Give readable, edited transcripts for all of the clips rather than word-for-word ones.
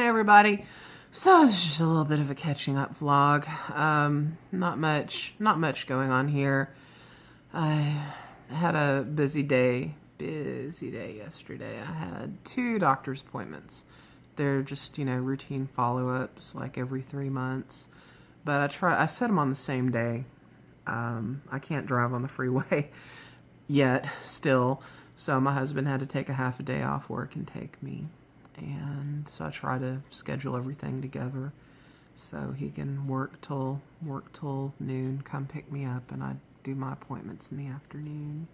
Hey everybody. So it's just a little bit of a catching up vlog. Not much going on here. I had a busy day yesterday. I had 2 doctor's appointments. They're just, routine follow-ups like every 3 months. But I set them on the same day. I can't drive on the freeway yet, still. So my husband had to take a half a day off work and take me. And so I try to schedule everything together so he can work till noon, come pick me up, and I do my appointments in the afternoon.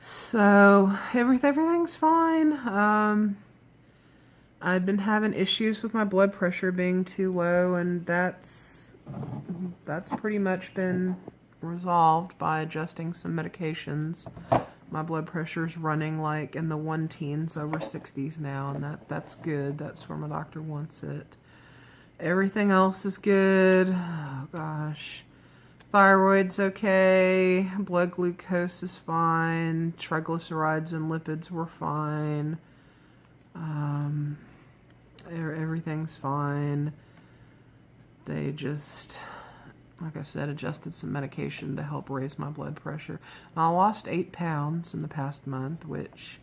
So everything's fine. I'd been having issues with my blood pressure being too low, and that's pretty much been resolved by adjusting some medications. My blood pressure's running like in the 110s, over 60s now, and that's good. That's where my doctor wants it. Everything else is good. Oh gosh. Thyroid's okay. Blood glucose is fine. Triglycerides and lipids were fine. Everything's fine. They just, like I said, adjusted some medication to help raise my blood pressure. I lost 8 pounds in the past month, which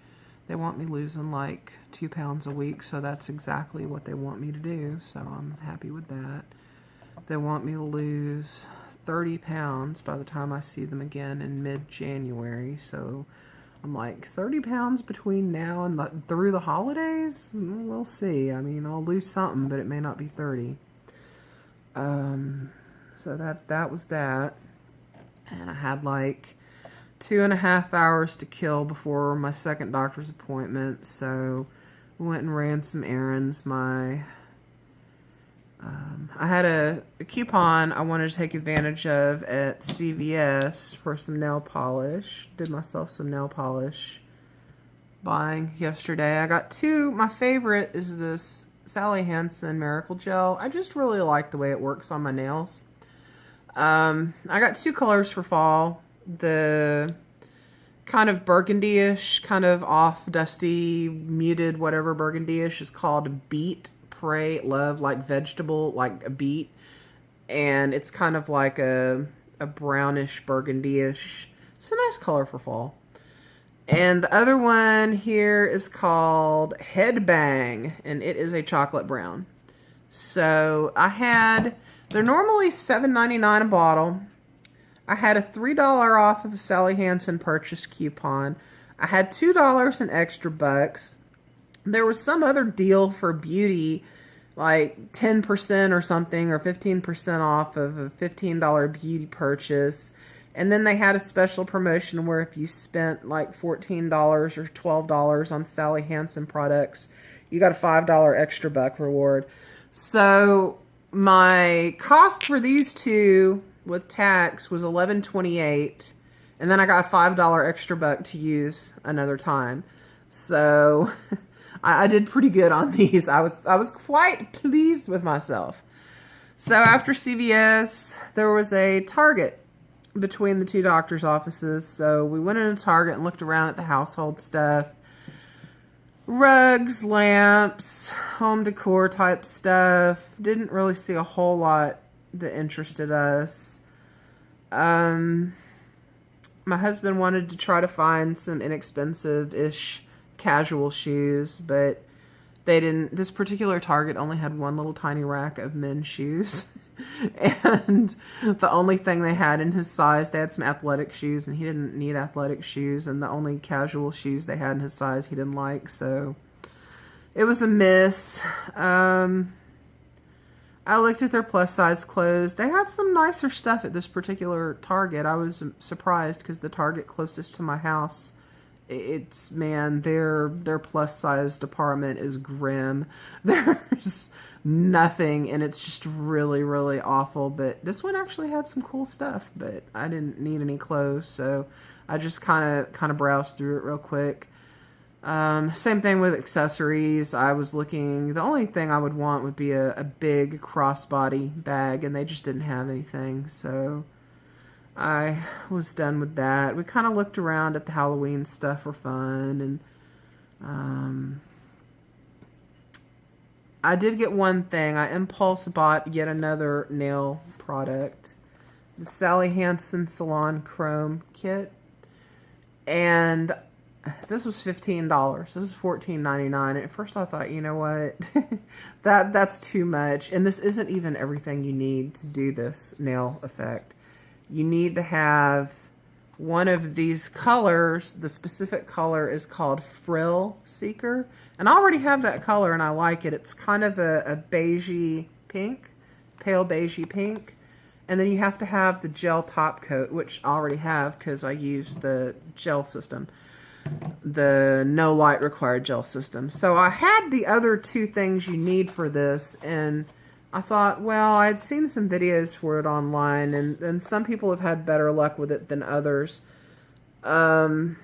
they want me losing like 2 pounds a week, so that's exactly what they want me to do, so I'm happy with that. They want me to lose 30 pounds by the time I see them again in mid-January, so I'm like, 30 pounds between now and through the holidays? We'll see. I mean, I'll lose something, but it may not be 30. So that was that. And I had like 2.5 hours to kill before my second doctor's appointment. So we went and ran some errands. I had a coupon I wanted to take advantage of at CVS for some nail polish. Did myself some nail polish buying yesterday. I got 2. My favorite is this Sally Hansen Miracle Gel. I just really like the way it works on my nails. I got 2 colors for fall. The kind of burgundy-ish, kind of off, dusty, muted, whatever burgundy-ish is called Beet, Pray, Love, like vegetable, like a beet. And it's kind of like a brownish, burgundy-ish. It's a nice color for fall. And the other one here is called Headbang, and it is a chocolate brown. So they're normally $7.99 a bottle. I had a $3 off of a Sally Hansen purchase coupon. I had $2 in extra bucks. There was some other deal for beauty, like 10% or something, or 15% off of a $15 beauty purchase. And then they had a special promotion where if you spent like $14 or $12 on Sally Hansen products, you got a $5 extra buck reward. So my cost for these 2 with tax was $11.28, and then I got a $5 extra buck to use another time. So I did pretty good on these. I was quite pleased with myself. So after CVS, there was a Target between the 2 doctor's offices. So we went into Target and looked around at the household stuff. Rugs, lamps, home decor type stuff. Didn't really see a whole lot that interested us. My husband wanted to try to find some inexpensive-ish casual shoes, but they didn't. This particular Target only had one little tiny rack of men's shoes. And the only thing they had in his size, they had some athletic shoes, and he didn't need athletic shoes, and the only casual shoes they had in his size he didn't like, so it was a miss. I looked at their plus size clothes. They had some nicer stuff at this particular Target. I was surprised because the Target closest to my house, their plus size department is grim. There's nothing, and it's just really, really awful. But this one actually had some cool stuff, but I didn't need any clothes, so I just kind of browsed through it real quick. Same thing with accessories. I was looking, the only thing I would want would be a big crossbody bag, and they just didn't have anything, so I was done with that. We kind of looked around at the Halloween stuff for fun, and I did get one thing. I impulse bought yet another nail product. The Sally Hansen Salon Chrome Kit. And this was $15. This is $14.99. At first I thought, you know what? that's too much. And this isn't even everything you need to do this nail effect. You need to have one of these colors. The specific color is called Frill Seeker. And I already have that color and I like it. It's kind of a beigey pink, pale beigey pink. And then you have to have the gel top coat, which I already have because I use the gel system. The no light required gel system. So I had the other two things you need for this, and I thought, well, I'd seen some videos for it online, and some people have had better luck with it than others. But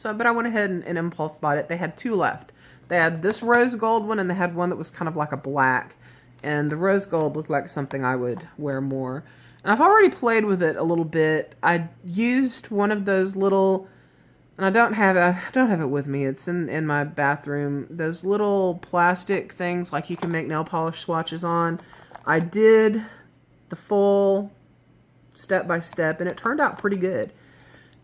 I went ahead and impulse bought it. They had two left. They had this rose gold one, and they had one that was kind of like a black. And the rose gold looked like something I would wear more. And I've already played with it a little bit. I used one of those little, and I don't have it with me. It's in my bathroom. Those little plastic things like you can make nail polish swatches on. I did the full step by step, and it turned out pretty good.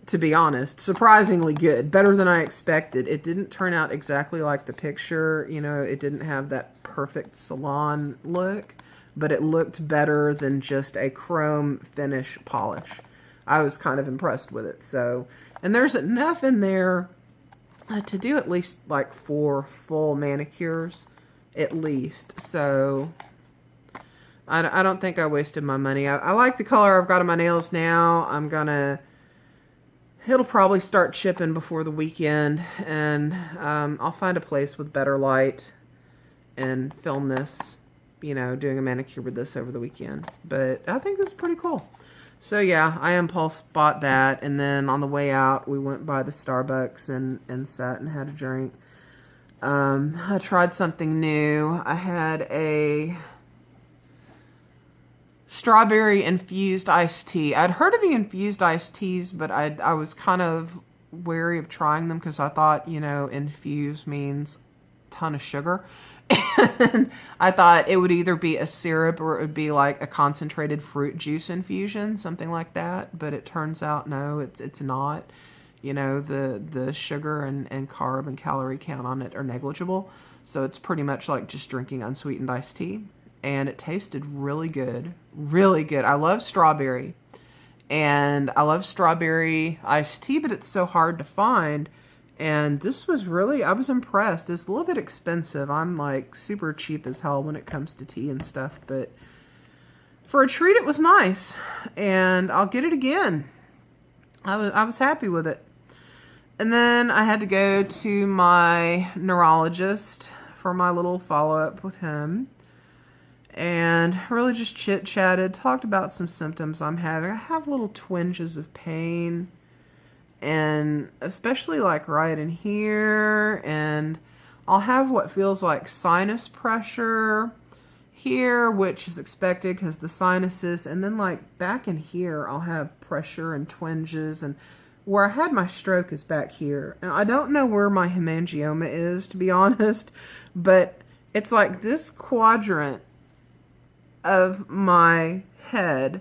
To be honest, surprisingly good, better than I expected. It didn't turn out exactly like the picture. You know, it didn't have that perfect salon look, but it looked better than just a chrome finish polish. I was kind of impressed with it. So, and there's enough in there to do at least like 4 full manicures, at least. So, I don't think I wasted my money. I like the color I've got on my nails now. It'll probably start chipping before the weekend, and I'll find a place with better light and film this, you know, doing a manicure with this over the weekend. But I think this is pretty cool. So yeah, I impulse bought that, and then on the way out, we went by the Starbucks and sat and had a drink. I tried something new. I had a strawberry infused iced tea. I'd heard of the infused iced teas, but I was kind of wary of trying them because I thought, you know, infused means a ton of sugar. And I thought it would either be a syrup or it would be like a concentrated fruit juice infusion, something like that. But it turns out, no, it's not. You know, the sugar and carb and calorie count on it are negligible. So it's pretty much like just drinking unsweetened iced tea. And it tasted really good. Really good. I love strawberry. And I love strawberry iced tea, but it's so hard to find. And this was really, I was impressed. It's a little bit expensive. I'm like super cheap as hell when it comes to tea and stuff. But for a treat, it was nice. And I'll get it again. I was happy with it. And then I had to go to my neurologist for my little follow-up with him. And really just chit-chatted, talked about some symptoms I'm having. I have little twinges of pain, and especially like right in here, and I'll have what feels like sinus pressure here, which is expected because the sinuses, and then like back in here, I'll have pressure and twinges, and where I had my stroke is back here. And I don't know where my hemangioma is, to be honest, but it's like this quadrant of my head,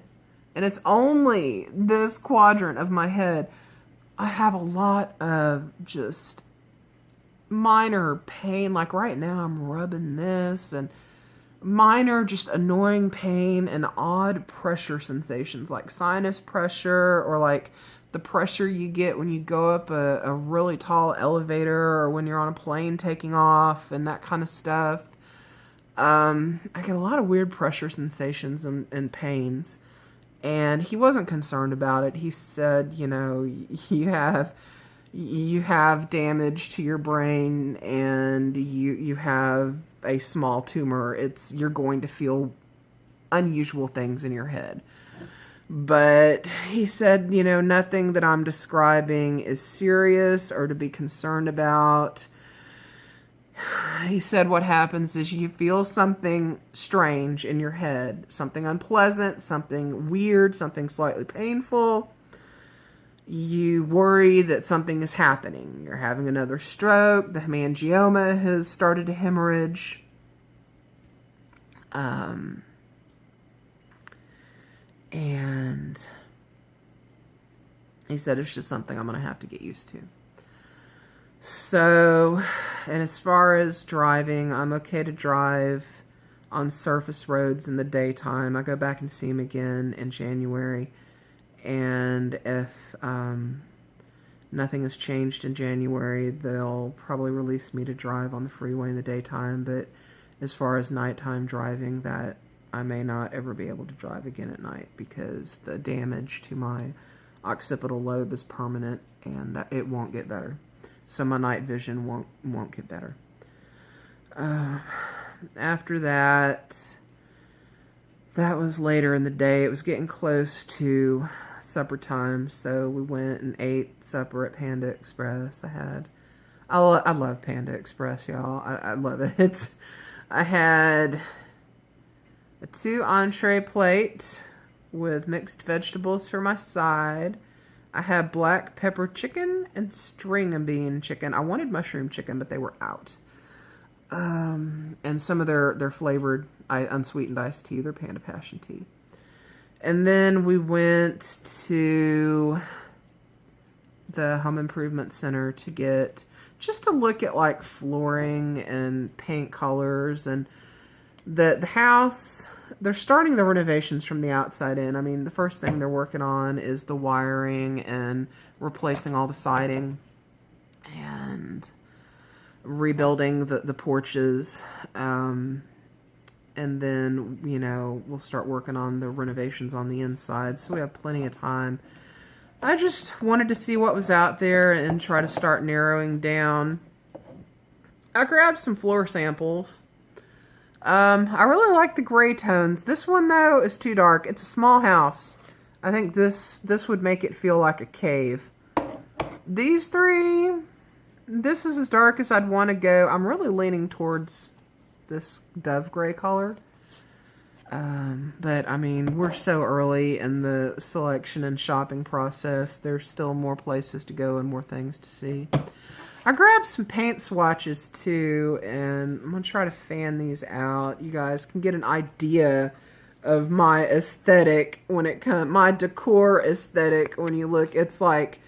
and it's only this quadrant of my head. I have a lot of just minor pain. Like right now I'm rubbing this, and minor just annoying pain and odd pressure sensations like sinus pressure, or like the pressure you get when you go up a really tall elevator, or when you're on a plane taking off, and that kind of stuff. I get a lot of weird pressure sensations and pains, and he wasn't concerned about it. He said, you know, you have damage to your brain, and you have a small tumor. You're going to feel unusual things in your head. But he said, you know, nothing that I'm describing is serious or to be concerned about. He said what happens is you feel something strange in your head, something unpleasant, something weird, something slightly painful. you worry that something is happening. You're having another stroke. The hemangioma has started to hemorrhage. And he said it's just something I'm going to have to get used to. So, and as far as driving, I'm okay to drive on surface roads in the daytime. I go back and see him again in January. And if nothing has changed in January, they'll probably release me to drive on the freeway in the daytime. But as far as nighttime driving, that I may not ever be able to drive again at night because the damage to my occipital lobe is permanent and that it won't get better. So my night vision won't get better. After that was later in the day. It was getting close to supper time, so we went and ate supper at Panda Express. I love Panda Express, y'all. I love it. I had a 2 entree plate with mixed vegetables for my side. I had black pepper chicken and string bean chicken. I wanted mushroom chicken, but they were out. And some of their flavored unsweetened iced tea, their Panda Passion Tea. And then we went to the Home Improvement Center just to look at like flooring and paint colors. And the house, they're starting the renovations from the outside in. I mean, the first thing they're working on is the wiring and replacing all the siding and rebuilding the porches. And then, we'll start working on the renovations on the inside. So we have plenty of time. I just wanted to see what was out there and try to start narrowing down. I grabbed some floor samples. I really like the gray tones. This one, though, is too dark. It's a small house. I think this would make it feel like a cave. These three, this is as dark as I'd want to go. I'm really leaning towards this dove gray color. But, I mean, we're so early in the selection and shopping process. There's still more places to go and more things to see. I grabbed some paint swatches too, and I'm going to try to fan these out. You guys can get an idea of my aesthetic when it comes, my decor aesthetic when you look. It's like,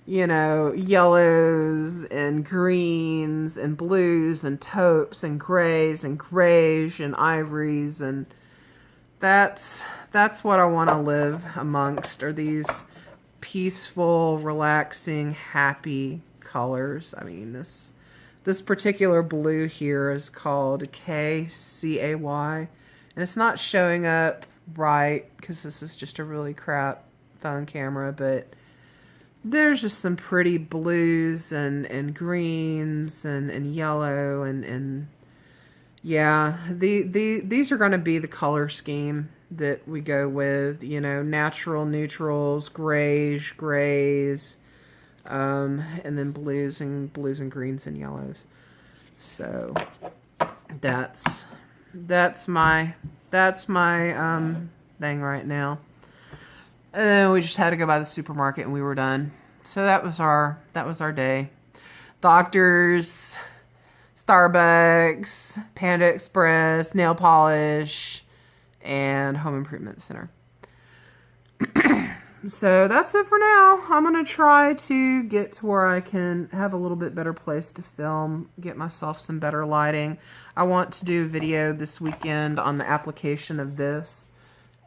yellows and greens and blues and taupes and grays and greys and ivories, and that's what I want to live amongst, are these peaceful, relaxing, happy colors. I mean, this particular blue here is called KCAY, and it's not showing up right because this is just a really crap phone camera, but there's just some pretty blues and greens and yellow and yeah, these are going to be the color scheme that we go with, natural neutrals, grays, and then blues and greens and yellows. So that's my thing right now. And then we just had to go by the supermarket and we were done. So that was our day. Doctors, Starbucks, Panda Express, nail polish, and Home Improvement Center. So that's it for now. I'm going to try to get to where I can have a little bit better place to film, get myself some better lighting. I want to do a video this weekend on the application of this,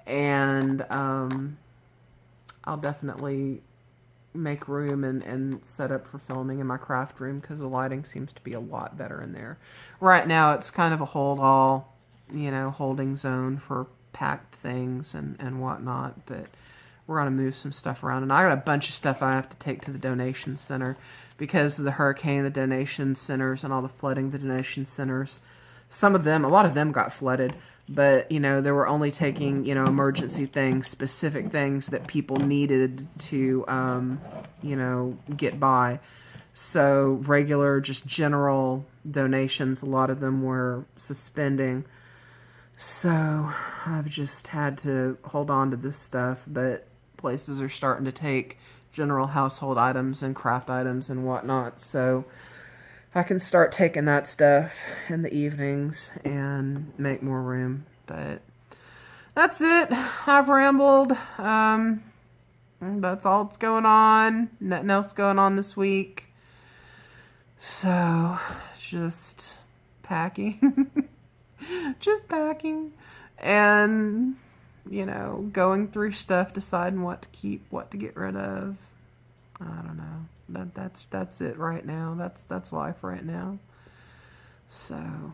and I'll definitely make room and set up for filming in my craft room because the lighting seems to be a lot better in there. Right now it's kind of a hold-all, holding zone for packed things and whatnot, but we're going to move some stuff around. And I got a bunch of stuff I have to take to the donation center because of the hurricane, the donation centers, and all the flooding, the donation centers. A lot of them got flooded, but, they were only taking, emergency things, specific things that people needed to, get by. So regular, just general donations, a lot of them were suspending. So I've just had to hold on to this stuff, but places are starting to take general household items and craft items and whatnot. So I can start taking that stuff in the evenings and make more room. But that's it. I've rambled. That's all that's going on. Nothing else going on this week. So, just packing. Just packing. And, you know, going through stuff, deciding what to keep, what to get rid of. I don't know. That's it right now. That's life right now. So,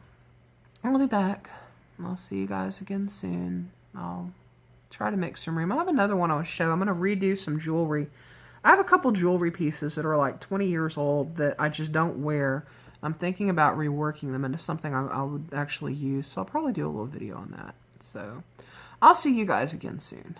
I'll be back. I'll see you guys again soon. I'll try to make some room. I have another one I'll show. I'm going to redo some jewelry. I have a couple jewelry pieces that are like 20 years old that I just don't wear. I'm thinking about reworking them into something I would actually use. So I'll probably do a little video on that. So I'll see you guys again soon.